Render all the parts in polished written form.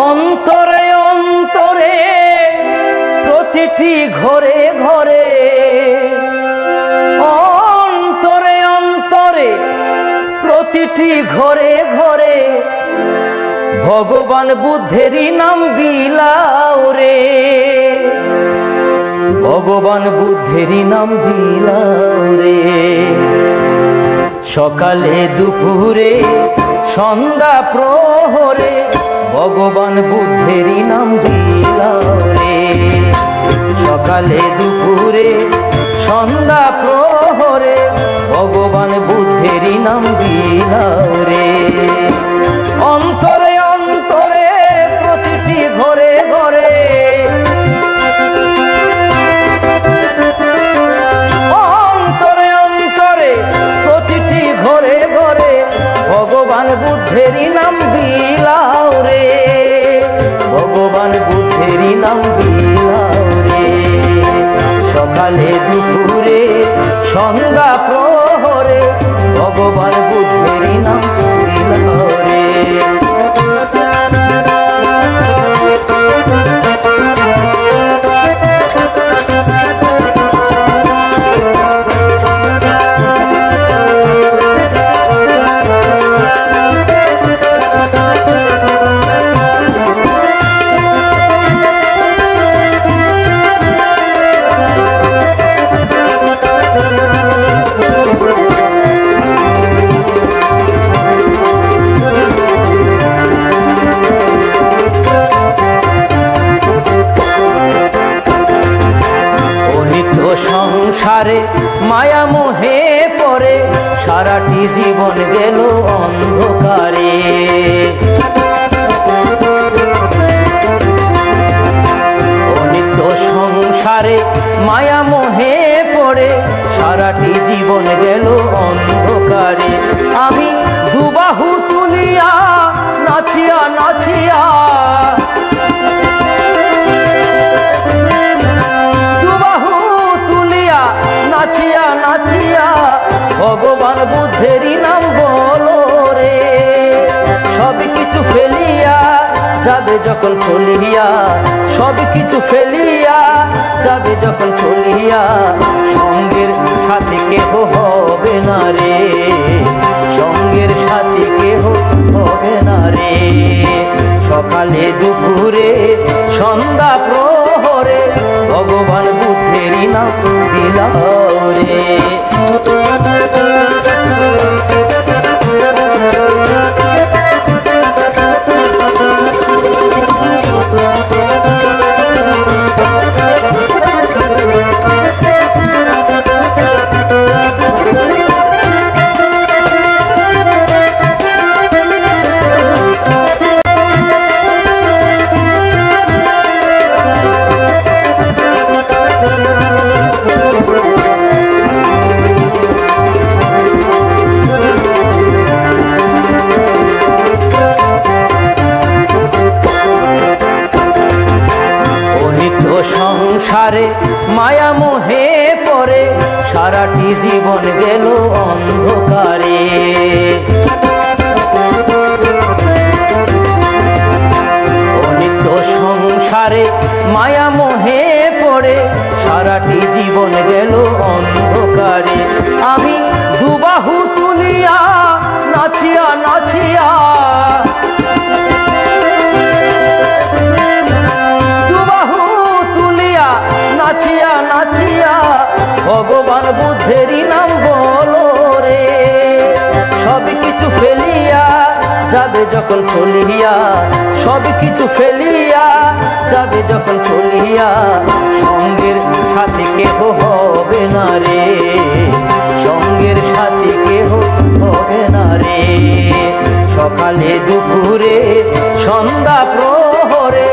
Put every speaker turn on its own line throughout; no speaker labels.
অন্তরে অন্তরে প্রতিটি ঘরে ঘরে, অন্তরে অন্তরে প্রতিটি ঘরে ঘরে ভগবান বুদ্ধেরই নাম বিলাও রে, ভগবান বুদ্ধেরই নাম বিলাও রে। সকালে দুপুরে সন্ধ্যা প্রহরে ভগবান বুদ্ধেরই নাম বিলাও রে। সকালে দুপুরে সন্ধ্যা প্রহরে ভগবান বুদ্ধেরই নাম বিলাও রে। অন্তরে অন্তরে প্রতিটি ঘরে ঘরে, অন্তরে অন্তরে প্রতিটি ঘরে ঘরে ভগবান বুদ্ধেরই নাম বিলাও রে, ভগবান বুদ্ধেরই নাম বিলাও রে। সকালে দুপুরে সন্ধ্যা প্রহরে ভগবান বুদ্ধেরই নাম বিলাও রে। সংসারে মায়া মোহে পড়ে সারাটি জীবন গেল অন্ধকারে। অনিত্য সংসারে মায়া মোহে পড়ে সারাটি জীবন গেল অন্ধকারে। আমি দুবাহু তুলিয়া নাচিয়া নাচিয়া, নাচিয়া নাচিয়া ভগবান বুদ্ধেরই নাম বলো রে। সব কিছু ফেলিয়া যাবে যখন চলিয়া, সব কিছু ফেলিয়া যাবে যখন চলিয়া, সঙ্গের সাথী কেহ হবে না রে, সঙ্গের সাথী কেহ হবে না রে। সকালে দুপুরে সন্ধ্যা প্রহরে ভগবান বুদ্ধেরই নাম বিলাও রে। সংসারে মায়া মোহে পড়ে সারাটি জীবন গেল অন্ধকারে। অনিত্য সংসারে মায়া মোহে পড়ে সারাটি জীবন গেল অন্ধকারে। আমি দুবাহু তুলিয়া নাচিয়া নাচিয়া, নাচিয়া নাচিয়া ভগবান বুদ্ধেরই নাম বলো রে। সব কিছু ফেলিয়া যাবে যখন চলিয়া, সব কিছু ফেলিয়া যাবে যখন চলিয়া, সঙ্গের সাথী কেহ হবে না রে, সঙ্গের সাথী কেহ হবে না রে। সকালে দুপুরে সন্ধ্যা প্রহরে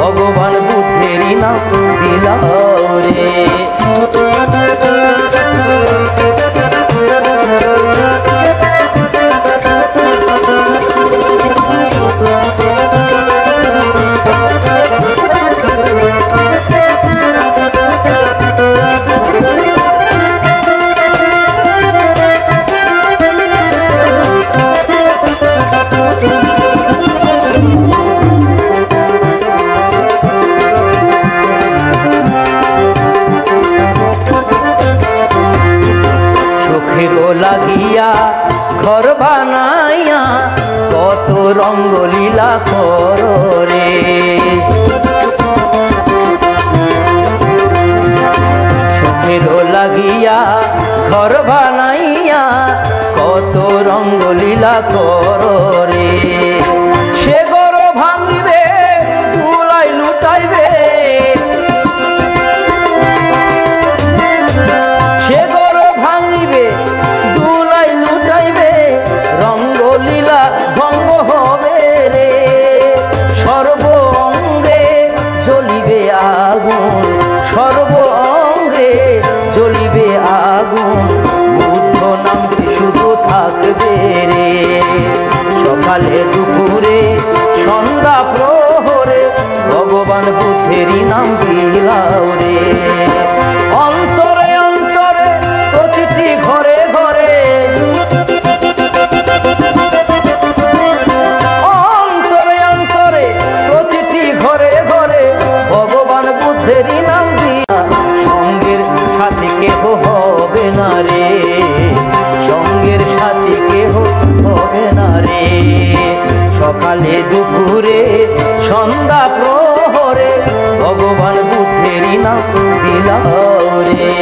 ভগবান বুদ্ধেরই নাম বিলাও রে। রঙ্গলীলা করো রে। সুখেরও লাগিয়া ঘর বানাইয়া কত রঙ্গলীলা করো রে। সে ঘর ভাঙিবে ধুলাই লুটাইবে, সে ঘর ভাঙিবে ধুলাই লুটাইবে, রঙ্গলীলা ভঙ্গ হবে রে। সর্ব অঙ্গে জ্বলিবে আগুন, সর্ব অঙ্গে জ্বলিবে আগুন, বুদ্ধ নামটি শুধু থাকবে রে। সকালে দুপুরে সন্ধ্যা প্রহরে ভগবান বুদ্ধেরই নাম বিলাও রে। অন্তরে অন্তরে প্রতিটি ঘরে ঘরে, অন্তরে অন্তরে প্রতিটি ঘরে ঘরে ভগবান বুদ্ধেরই নাম দিয়া। সঙ্গের সাথী কেহ হবে না রে, সঙ্গের সাথী কেহ হবে না রে। সকালে দুপুরে সন্ধ্যা প্রহরে ভগবান বুদ্ধেরই নাম বিলাও রে।